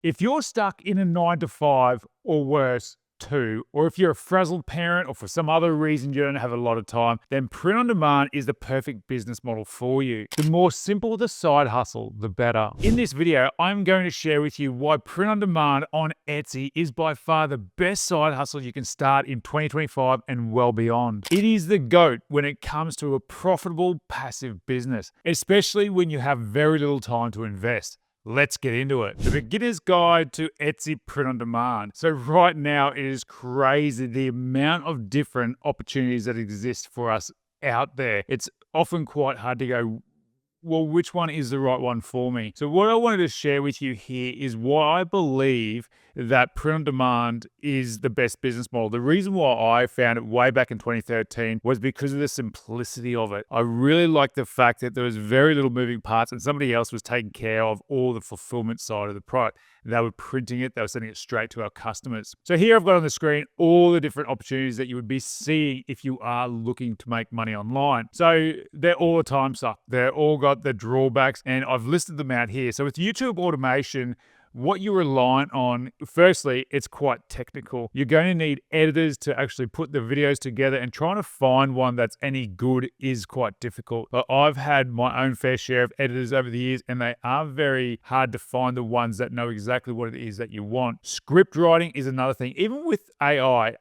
If you're stuck in a 9 to 5 or worse, two, or if you're a frazzled parent or for some other reason you don't have a lot of time, then print on demand is the perfect business model for you. The more simple the side hustle, the better. In this video, I'm going to share with you why print on demand on Etsy is by far the best side hustle you can start in 2025 and well beyond. It is the GOAT when it comes to a profitable passive business, especially when you have very little time to invest. Let's get into it. The beginner's guide to Etsy print on demand. So right now it is crazy the amount of different opportunities that exist for us out there. It's often quite hard to go, well, which one is the right one for me? So what I wanted to share with you here is why I believe that print on demand is the best business model. The reason why I found it way back in 2013 was because of the simplicity of it. I really liked the fact that there was very little moving parts and somebody else was taking care of all the fulfillment side of the product. They were printing it, they were sending it straight to our customers. So here I've got on the screen all the different opportunities that you would be seeing if you are looking to make money online. So they're all the time suck. They're all got the drawbacks and I've listed them out here. So with YouTube automation, what you're reliant on, firstly, it's quite technical. You're going to need editors to actually put the videos together, and trying to find one that's any good is quite difficult. But I've had my own fair share of editors over the years, and they are very hard to find the ones that know exactly what it is that you want. Script writing is another thing. Even with AI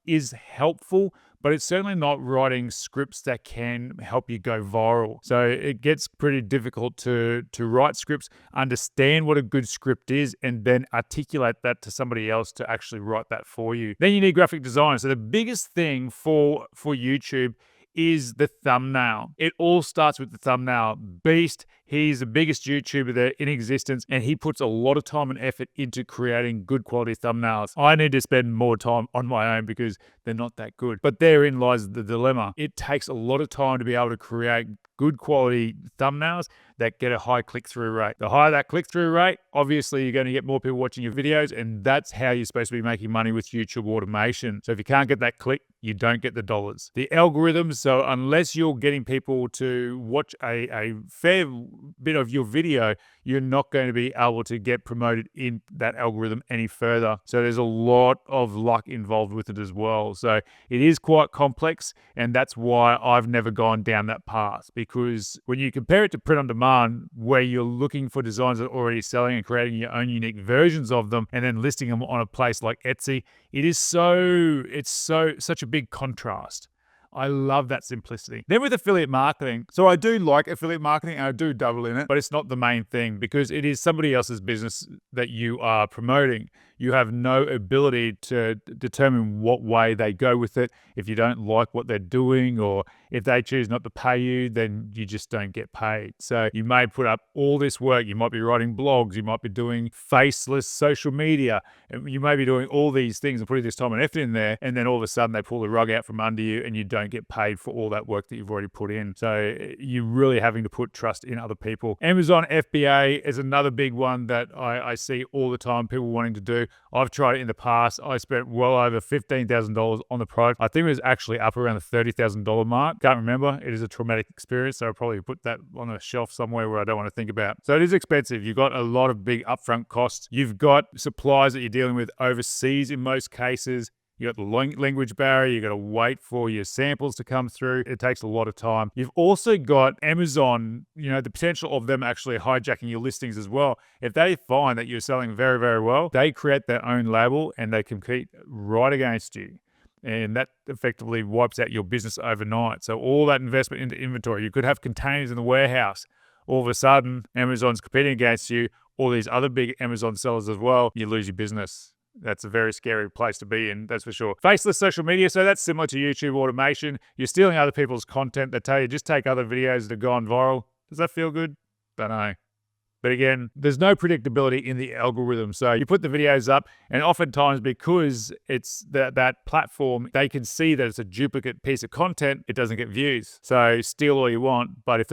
is helpful, but it's certainly not writing scripts that can help you go viral. So it gets pretty difficult to write scripts, understand what a good script is, and then articulate that to somebody else to actually write that for you. Then you need graphic design. So the biggest thing for YouTube is the thumbnail. It all starts with the thumbnail. Beast, he's the biggest YouTuber there in existence, and he puts a lot of time and effort into creating good quality thumbnails. I need to spend more time on my own because they're not that good. But therein lies the dilemma. It takes a lot of time to be able to create good quality thumbnails that get a high click-through rate. The higher that click-through rate, obviously you're going to get more people watching your videos, and that's how you're supposed to be making money with YouTube automation. So if you can't get that click, you don't get the dollars. The algorithms, so unless you're getting people to watch a fair bit of your video, you're not going to be able to get promoted in that algorithm any further. So there's a lot of luck involved with it as well. So it is quite complex, and that's why I've never gone down that path, because when you compare it to print on demand, where you're looking for designs that are already selling and creating your own unique versions of them and then listing them on a place like Etsy, it's such a big contrast. I love that simplicity. Then with affiliate marketing, so I do like affiliate marketing and I do double in it, but it's not the main thing because it is somebody else's business that you are promoting. You have no ability to determine what way they go with it. If you don't like what they're doing, or if they choose not to pay you, then you just don't get paid. So you may put up all this work. You might be writing blogs. You might be doing faceless social media. You may be doing all these things and putting this time and effort in there, and then all of a sudden they pull the rug out from under you and you don't get paid for all that work that you've already put in. So you're really having to put trust in other people. Amazon FBA is another big one that I see all the time, people wanting to do. I've tried it in the past. I spent well over $15,000 on the product. I think it was actually up around the $30,000 mark. Can't remember. It is a traumatic experience, so I'll probably put that on a shelf somewhere where I don't want to think about. So it is expensive. You've got a lot of big upfront costs. You've got suppliers that you're dealing with overseas in most cases. You got the language barrier. You got to wait for your samples to come through. It takes a lot of time. You've also got Amazon, the potential of them actually hijacking your listings as well. If they find that you're selling very, very well, they create their own label and they compete right against you. And that effectively wipes out your business overnight. So all that investment into inventory, you could have containers in the warehouse. All of a sudden, Amazon's competing against you, all these other big Amazon sellers as well, you lose your business. That's a very scary place to be in, that's for sure. Faceless social media, so that's similar to YouTube automation. You're stealing other people's content. They tell you just take other videos that have gone viral. Does that feel good? Don't know. But again, there's no predictability in the algorithm. So you put the videos up, and oftentimes because it's that platform, they can see that it's a duplicate piece of content, it doesn't get views. So steal all you want, but if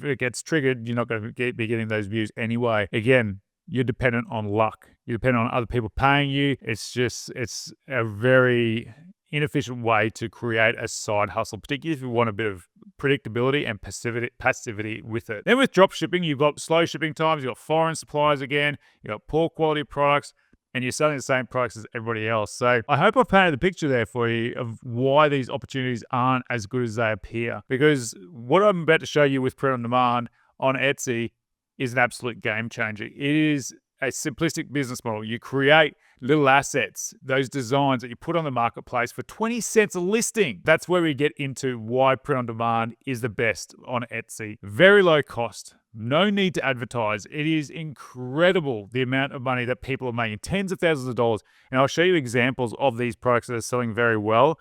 it gets triggered, you're not going to be getting those views anyway. Again, you're dependent on luck. You're dependent on other people paying you. It's a very inefficient way to create a side hustle, particularly if you want a bit of predictability and passivity with it. Then with drop shipping, you've got slow shipping times, you've got foreign suppliers again, you've got poor quality products, and you're selling the same products as everybody else. So I hope I've painted the picture there for you of why these opportunities aren't as good as they appear. Because what I'm about to show you with print on demand on Etsy is an absolute game changer. It is a simplistic business model. You create little assets, those designs that you put on the marketplace for 20 cents a listing. That's where we get into why print on demand is the best on Etsy. Very low cost, no need to advertise. It is incredible the amount of money that people are making, tens of thousands of dollars. And I'll show you examples of these products that are selling very well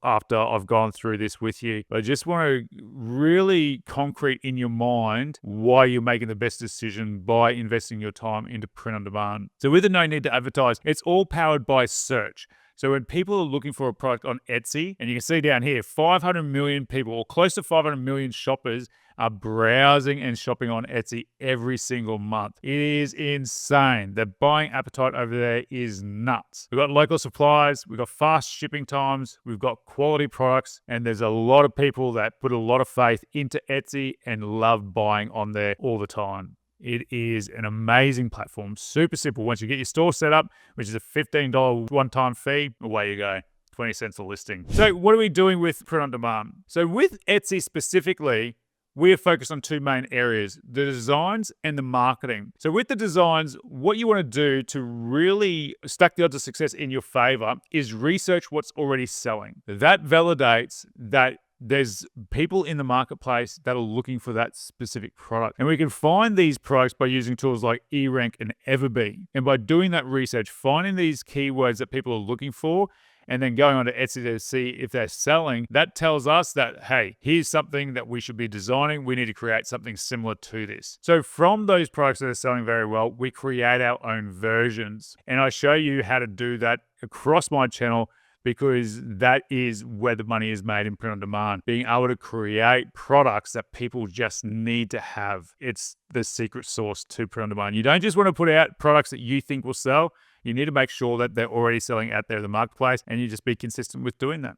after I've gone through this with you. But I just want to really concrete in your mind why you're making the best decision by investing your time into print on demand. So with the no need to advertise, it's all powered by search. So when people are looking for a product on Etsy, and you can see down here, 500 million people, or close to 500 million shoppers, are browsing and shopping on Etsy every single month. It is insane. The buying appetite over there is nuts. We've got local supplies, we've got fast shipping times, we've got quality products, and there's a lot of people that put a lot of faith into Etsy and love buying on there all the time. It is an amazing platform, super simple. Once you get your store set up, which is a $15 one-time fee, away you go. 20 cents a listing. So what are we doing with print on demand? So with Etsy specifically, we are focused on two main areas, the designs and the marketing. So with the designs, what you want to do to really stack the odds of success in your favor is research what's already selling. That validates that there's people in the marketplace that are looking for that specific product. And we can find these products by using tools like eRank and Everbee. And by doing that research, finding these keywords that people are looking for, and then going on to Etsy to see if they're selling, that tells us that, hey, here's something that we should be designing. We need to create something similar to this. So from those products that are selling very well, we create our own versions. And I show you how to do that across my channel, because that is where the money is made in print on demand. Being able to create products that people just need to have. It's the secret sauce to print on demand. You don't just want to put out products that you think will sell. You need to make sure that they're already selling out there in the marketplace, and you just be consistent with doing that.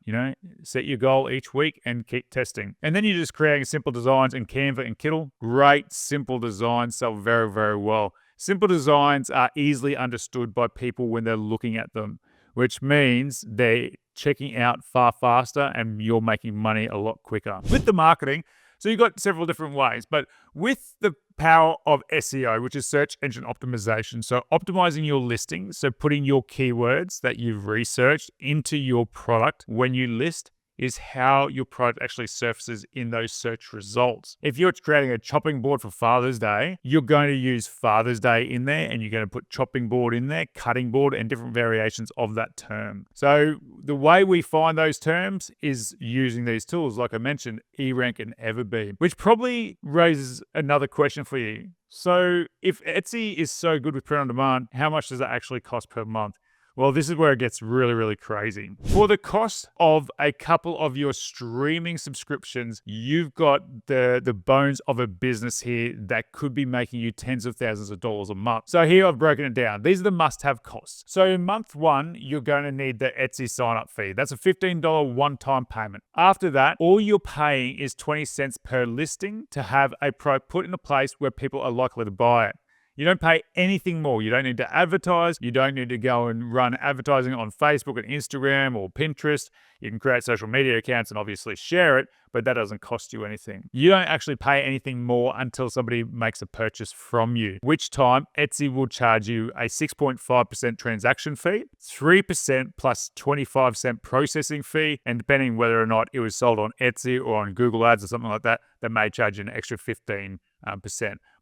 Set your goal each week and keep testing. And then you're just creating simple designs in Canva and Kittle. Great simple designs sell very, very well. Simple designs are easily understood by people when they're looking at them, which means they're checking out far faster and you're making money a lot quicker. With the marketing, so you've got several different ways, but with the power of SEO, which is search engine optimization, so optimizing your listings, so putting your keywords that you've researched into your product when you list, is how your product actually surfaces in those search results. If you're creating a chopping board for Father's Day, you're going to use Father's Day in there, and you're going to put chopping board in there, cutting board, and different variations of that term. So the way we find those terms is using these tools, like I mentioned, eRank and Everbee, which probably raises another question for you. So if Etsy is so good with print on demand, how much does that actually cost per month? Well, this is where it gets really, really crazy. For the cost of a couple of your streaming subscriptions, you've got the bones of a business here that could be making you tens of thousands of dollars a month. So here I've broken it down. These are the must-have costs. So in month one, you're going to need the Etsy sign-up fee. That's a $15 one-time payment. After that, all you're paying is 20 cents per listing to have a product put in a place where people are likely to buy it. You don't pay anything more. You don't need to advertise. You don't need to go and run advertising on Facebook and Instagram or Pinterest. You can create social media accounts and obviously share it, but that doesn't cost you anything. You don't actually pay anything more until somebody makes a purchase from you, which time Etsy will charge you a 6.5% transaction fee, 3% plus 25-cent processing fee, and depending whether or not it was sold on Etsy or on Google Ads or something like that, they may charge you an extra 15%.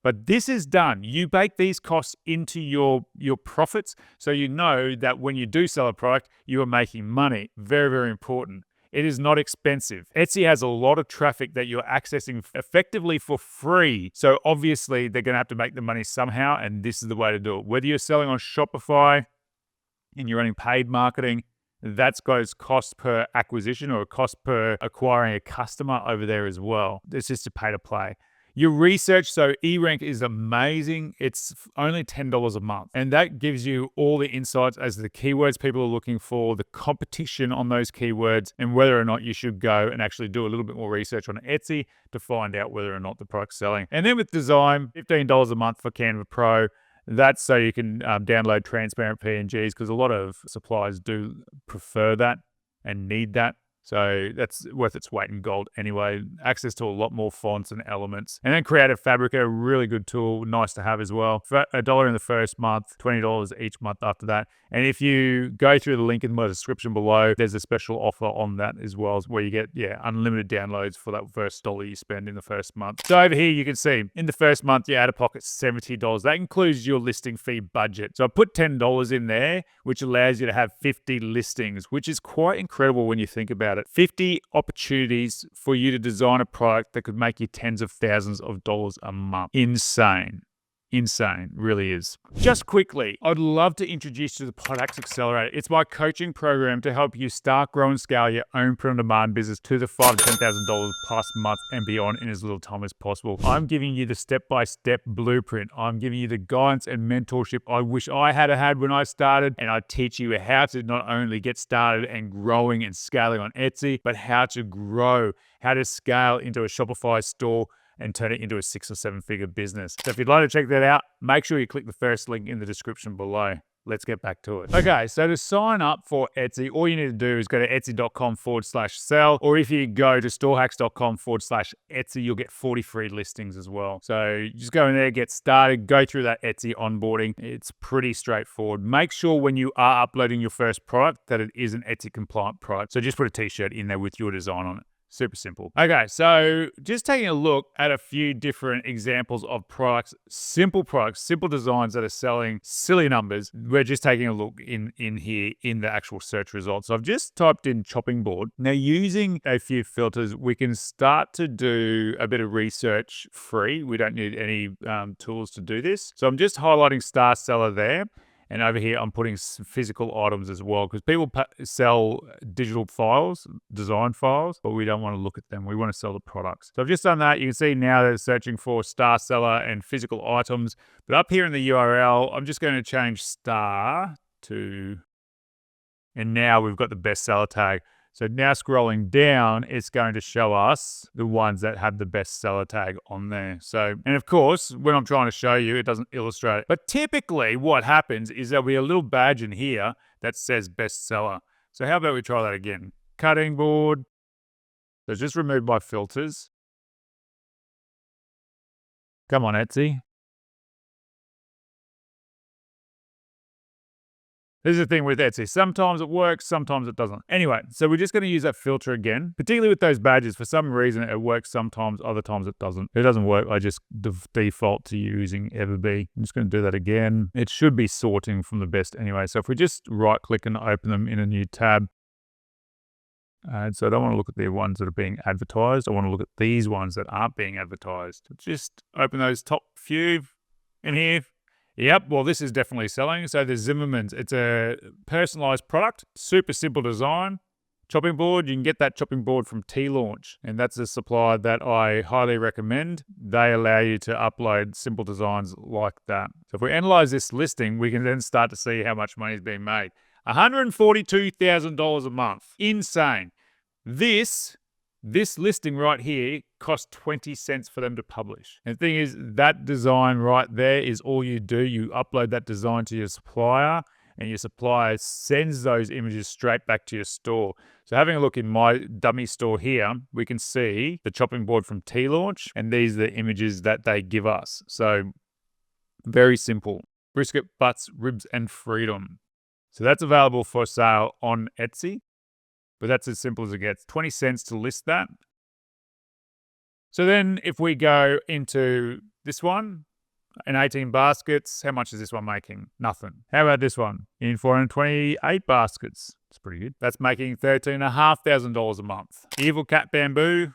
But this is done. You bake these costs into your profits, so you know that when you do sell a product, you are making money. Very, very important. It is not expensive. Etsy has a lot of traffic that you're accessing effectively for free. So obviously they're going to have to make the money somehow, and this is the way to do it. Whether you're selling on Shopify and you're running paid marketing, that's got cost per acquisition or cost per acquiring a customer over there as well. It's just a pay to play. Your research, so eRank is amazing. It's only $10 a month. And that gives you all the insights as to the keywords people are looking for, the competition on those keywords, and whether or not you should go and actually do a little bit more research on Etsy to find out whether or not the product's selling. And then with design, $15 a month for Canva Pro. That's so you can download transparent PNGs, because a lot of suppliers do prefer that and need that. So that's worth its weight in gold anyway. Access to a lot more fonts and elements. And then Creative Fabrica, a really good tool, nice to have as well. For $1 in the first month, $20 each month after that. And if you go through the link in my description below, there's a special offer on that as well, where you get, unlimited downloads for that first $1 you spend in the first month. So over here, you can see in the first month, you're out of pocket $70. That includes your listing fee budget. So I put $10 in there, which allows you to have 50 listings, which is quite incredible when you think about it. 50 opportunities for you to design a product that could make you tens of thousands of dollars a month. Insane. Insane, really is. Just quickly, I'd love to introduce you to the PODHacks Accelerator. It's my coaching program to help you start, grow, and scale your own print-on-demand business to the $5,000 to $10,000 plus month and beyond in as little time as possible. I'm giving you the step-by-step blueprint. I'm giving you the guidance and mentorship I wish I had when I started, and I teach you how to not only get started and growing and scaling on Etsy, but how to grow, how to scale into a Shopify store and turn it into a 6 or 7 figure business. So if you'd like to check that out, make sure you click the first link in the description below. Let's get back to it. Okay, so to sign up for Etsy, all you need to do is go to etsy.com/sell, or if you go to storehacks.com/Etsy, you'll get 40 free listings as well. So just go in there, get started, go through that Etsy onboarding. It's pretty straightforward. Make sure when you are uploading your first product that it is an Etsy compliant product. So just put a t-shirt in there with your design on it. Super simple. Okay, so just taking a look at a few different examples of products, simple designs that are selling silly numbers. We're just taking a look in here in the actual search results. So I've just typed in chopping board. Now, using a few filters, we can start to do a bit of research free. We don't need any tools to do this. So I'm just highlighting star seller there. And over here, I'm putting physical items as well, because people sell digital files, design files, but we don't want to look at them. We want to sell the products. So I've just done that. You can see now they're searching for star seller and physical items. But up here in the URL, I'm just going to change star to, and now we've got the bestseller tag. So now scrolling down, it's going to show us the ones that have the bestseller tag on there. So, and of course, when I'm trying to show you, it doesn't illustrate it. But typically what happens is there'll be a little badge in here that says bestseller. So how about we try that again? Cutting board. So just remove my filters. Come on, Etsy. This is the thing with Etsy. Sometimes it works, sometimes it doesn't. Anyway, so we're just going to use that filter again, particularly with those badges. For some reason, it works sometimes, other times it doesn't. If it doesn't work, I just default to using Everbee. I'm just going to do that again. It should be sorting from the best anyway. So if we just right-click and open them in a new tab, and so I don't want to look at the ones that are being advertised. I want to look at these ones that aren't being advertised. Just open those top few in here. Yep, well, this is definitely selling. So the Zimmerman's, it's a personalized product, super simple design. Chopping board, you can get that chopping board from T-Launch, and that's a supplier that I highly recommend. They allow you to upload simple designs like that. So if we analyze this listing, we can then start to see how much money is being made. $142,000 a month. Insane. This listing right here costs 20 cents for them to publish. And the thing is, that design right there is all you do. You upload that design to your supplier, and your supplier sends those images straight back to your store. So having a look in my dummy store here, we can see the chopping board from T-Launch, and these are the images that they give us. So very simple. Brisket, butts, ribs, and freedom. So that's available for sale on Etsy. But that's as simple as it gets. 20 cents to list that. So then if we go into this one, in 18 baskets, how much is this one making? Nothing. How about this one? In 428 baskets. That's pretty good. That's making $13,500 a month. Evil Cat Bamboo,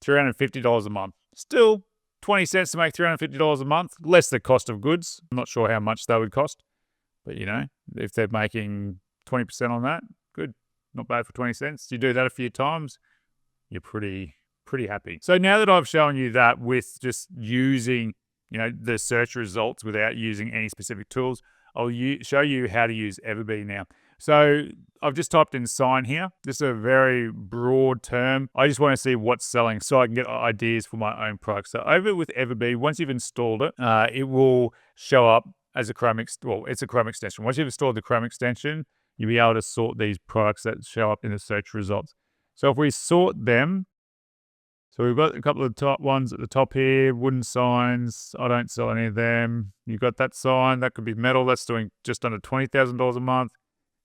$350 a month. Still 20 cents to make $350 a month. Less the cost of goods. I'm not sure how much that would cost. But you know, if they're making 20% on that, good. Not bad for 20 cents. You do that a few times, you're pretty pretty happy. So now that I've shown you that with just using, the search results without using any specific tools, I'll show you how to use Everbee now. So I've just typed in sign here. This is a very broad term. I just want to see what's selling so I can get ideas for my own products. So over with Everbee, once you've installed it, it will show up as a Chrome it's a Chrome extension. Once you've installed the Chrome extension, you'll be able to sort these products that show up in the search results. So if we sort them, so we've got a couple of top ones at the top here, wooden signs. I don't sell any of them. You've got that sign, that could be metal. That's doing just under $20,000 a month.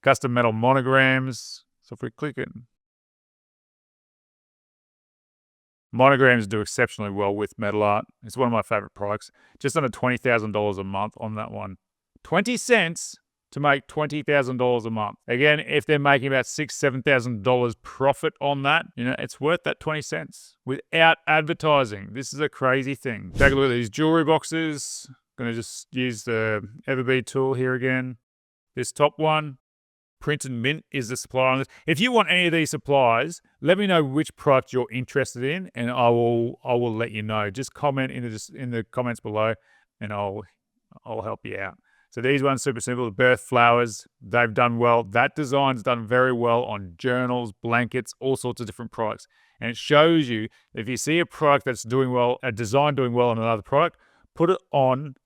Custom metal monograms. So if we click it, monograms do exceptionally well with metal art. It's one of my favorite products. Just under $20,000 a month on that one. 20 cents to make $20,000 a month. Again, if they're making about $6,000, $7,000 profit on that, it's worth that 20 cents without advertising. This is a crazy thing. Take a look at these jewelry boxes. I'm going to just use the Everbee tool here again. This top one, Print and Mint is the supplier on this. If you want any of these supplies, let me know which product you're interested in, and I will let you know. Just comment in the comments below, and I'll help you out. So these ones, super simple. The birth flowers, they've done well. That design's done very well on journals, blankets, all sorts of different products. And it shows you if you see a product that's doing well, a design doing well on another product, put it on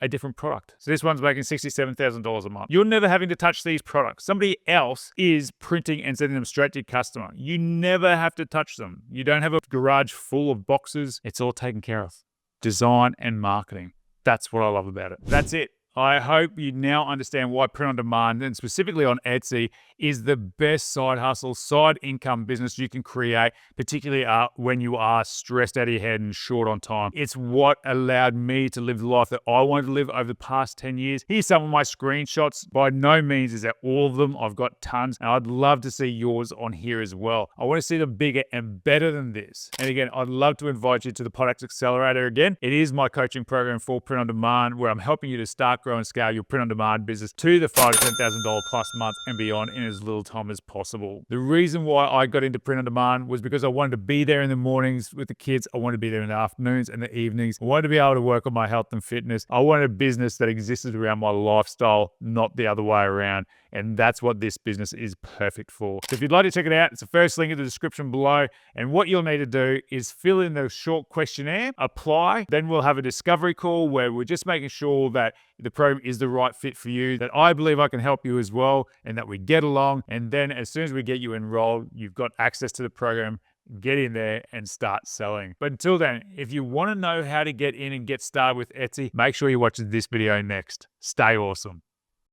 a different product. So this one's making $67,000 a month. You're never having to touch these products. Somebody else is printing and sending them straight to your customer. You never have to touch them. You don't have a garage full of boxes. It's all taken care of. Design and marketing. That's what I love about it. That's it. I hope you now understand why print on demand, and specifically on Etsy, is the best side hustle, side income business you can create, particularly when you are stressed out of your head and short on time. It's what allowed me to live the life that I wanted to live over the past 10 years. Here's some of my screenshots. By no means is that all of them. I've got tons, and I'd love to see yours on here as well. I want to see them bigger and better than this. And again, I'd love to invite you to the PODHacks Accelerator again. It is my coaching program for print on demand, where I'm helping you to start, grow, and scale your print on demand business to the $5,000 to $10,000 plus month and beyond in as little time as possible. The reason why I got into print on demand was because I wanted to be there in the mornings with the kids. I wanted to be there in the afternoons and the evenings. I wanted to be able to work on my health and fitness. I wanted a business that existed around my lifestyle, not the other way around. And that's what this business is perfect for. So if you'd like to check it out, it's the first link in the description below. And what you'll need to do is fill in the short questionnaire, apply. Then we'll have a discovery call where we're just making sure that the program is the right fit for you, that I believe I can help you as well, and that we get along. And then as soon as we get you enrolled, you've got access to the program. Get in there and start selling. But until then, if you want to know how to get in and get started with Etsy, make sure you watch this video next. Stay awesome.